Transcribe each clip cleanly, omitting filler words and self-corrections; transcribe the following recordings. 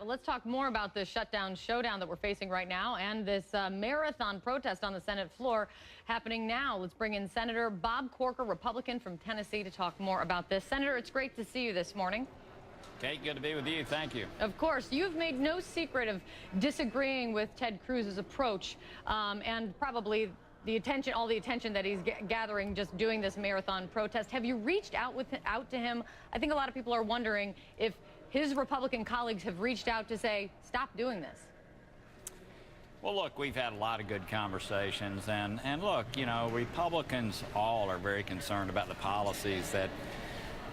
But let's talk more about the shutdown showdown that we're facing right now and this marathon protest on the Senate floor happening now. Let's bring in Senator Bob Corker, Republican from Tennessee, to talk more about this. Senator, it's great to see you this morning. Kate, good to be with you. Thank you. Of course, you've made no secret of disagreeing with Ted Cruz's approach and probably all the attention that he's gathering just doing this marathon protest. Have you reached out to him? I think a lot of people are wondering if his Republican colleagues have reached out to say, stop doing this. Well, look, we've had a lot of good conversations, and look, you know, Republicans all are very concerned about the policies that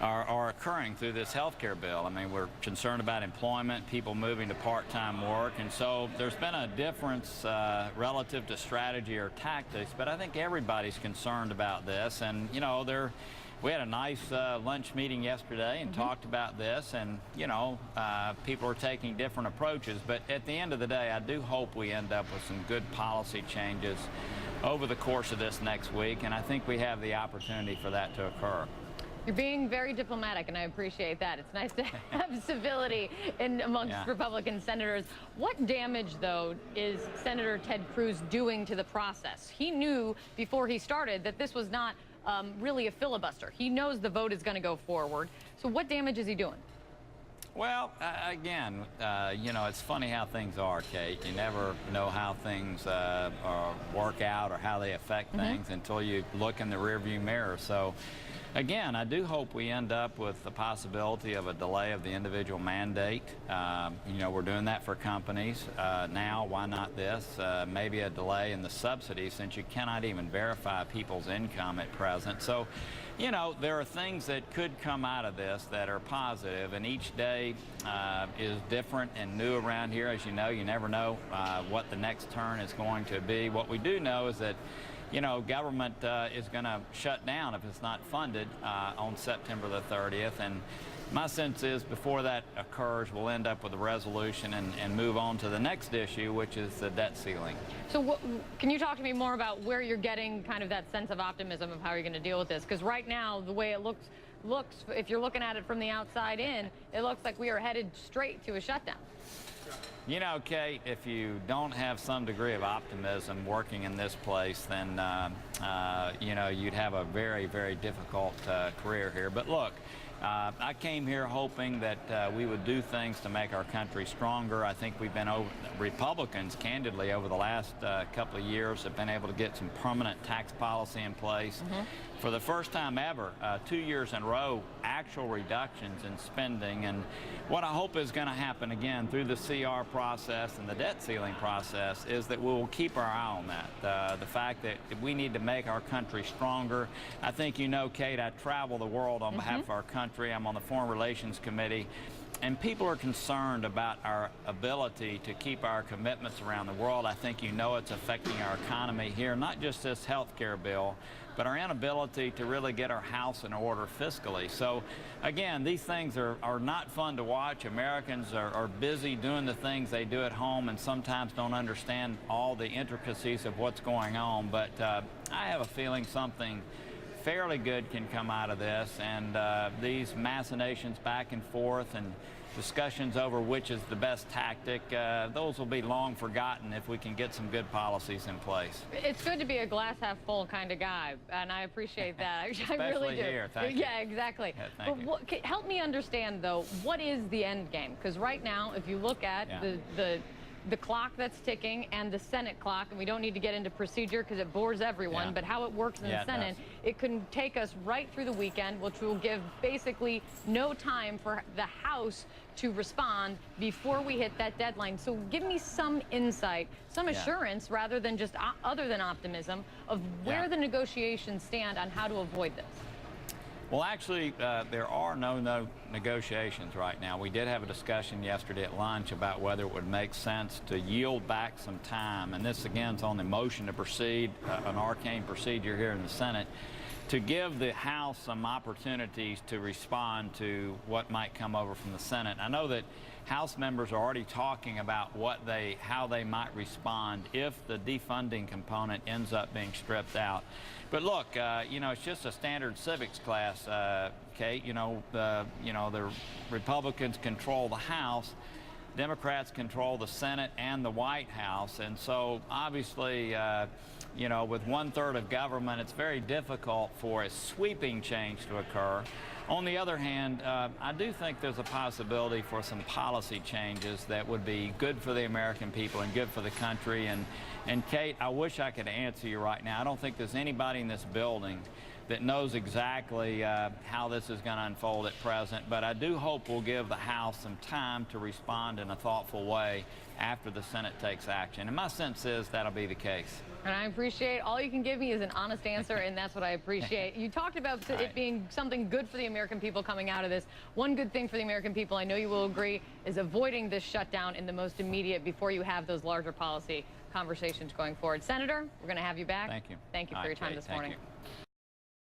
are occurring through this health care bill. I mean, we're concerned about employment, people moving to part-time work, and so there's been a difference relative to strategy or tactics, but I think everybody's concerned about this. And, you know, we had a nice lunch meeting yesterday and talked about this, and, you know, people are taking different approaches, but at the end of the day, I do hope we end up with some good policy changes over the course of this next week, and I think we have the opportunity for that to occur. You're being very diplomatic, and I appreciate that. It's nice to have civility amongst Republican senators. What damage, though, is Senator Ted Cruz doing to the process? He knew before he started that this was not really a filibuster. He knows the vote is going to go forward. So what damage is he doing? Well, again, you know, it's funny how things are, Kate. You never know how things work out or how they affect things until you look in the rearview mirror. So, again, I do hope we end up with the possibility of a delay of the individual mandate. You know, we're doing that for companies now. Why not this? Maybe a delay in the subsidy, since you cannot even verify people's income at present. So, you know, there are things that could come out of this that are positive, and each day is different and new around here. As you know, you never know what the next turn is going to be. What we do know is that, you know, government is going to shut down if it's not funded on September the 30th. And my sense is before that occurs, we'll end up with a resolution and move on to the next issue, which is the debt ceiling. So can you talk to me more about where you're getting kind of that sense of optimism of how you're going to deal with this? Because right now, the way it looks, if you're looking at it from the outside in, it looks like we are headed straight to a shutdown. You know, Kate, if you don't have some degree of optimism working in this place, then, you know, you'd have a very, very difficult career here. But look, I came here hoping that we would do things to make our country stronger. I think we've been Republicans, candidly, over the last couple of years have been able to get some permanent tax policy in place. For the first time ever, 2 years in a row, actual reductions in spending. And what I hope is going to happen again through the CR process and the debt ceiling process is that we will keep our eye on that. The fact that we need to make our country stronger. I think you know, Kate, I travel the world on behalf of our country. I'm on the Foreign Relations Committee. And people are concerned about our ability to keep our commitments around the world. I think you know it's affecting our economy here, not just this health care bill, but our inability to really get our house in order fiscally. So, again, these things are not fun to watch. Americans are busy doing the things they do at home and sometimes don't understand all the intricacies of what's going on. But I have a feeling something fairly good can come out of this, and these machinations back and forth and discussions over which is the best tactic, those will be long forgotten if we can get some good policies in place. It's good to be a glass half full kind of guy, and I appreciate that. I really do. Here. Thank you. Yeah, exactly. Yeah, thank you. Help me understand, though, what is the end game? Because right now, if you look at the clock that's ticking and the Senate clock, and we don't need to get into procedure because it bores everyone, but how it works in the Senate, it can take us right through the weekend, which will give basically no time for the House to respond before we hit that deadline. So give me some insight, some assurance, rather than just other than optimism, of where the negotiations stand on how to avoid this. Well, actually, there are no negotiations right now. We did have a discussion yesterday at lunch about whether it would make sense to yield back some time, and this again is on the motion to proceed, an arcane procedure here in the Senate, to give the House some opportunities to respond to what might come over from the Senate. I know that House members are already talking about how they might respond if the defunding component ends up being stripped out. But look, you know, it's just a standard civics class, Kate. You know, the Republicans control the House. Democrats control the Senate and the White House, and so obviously, you know, with 1/3 of government, it's very difficult for a sweeping change to occur. On the other hand, I do think there's a possibility for some policy changes that would be good for the American people and good for the country. And Kate, I wish I could answer you right now. I don't think there's anybody in this building that knows exactly how this is going to unfold at present, but I do hope we'll give the House some time to respond in a thoughtful way after the Senate takes action. And my sense is that'll be the case. And I appreciate all you can give me is an honest answer, and that's what I appreciate. You talked about it being something good for the American people coming out of this. One good thing for the American people, I know you will agree, is avoiding this shutdown in the most immediate before you have those larger policy conversations going forward. Senator, we're going to have you back. Thank you. Thank you for your time this morning. Thank you.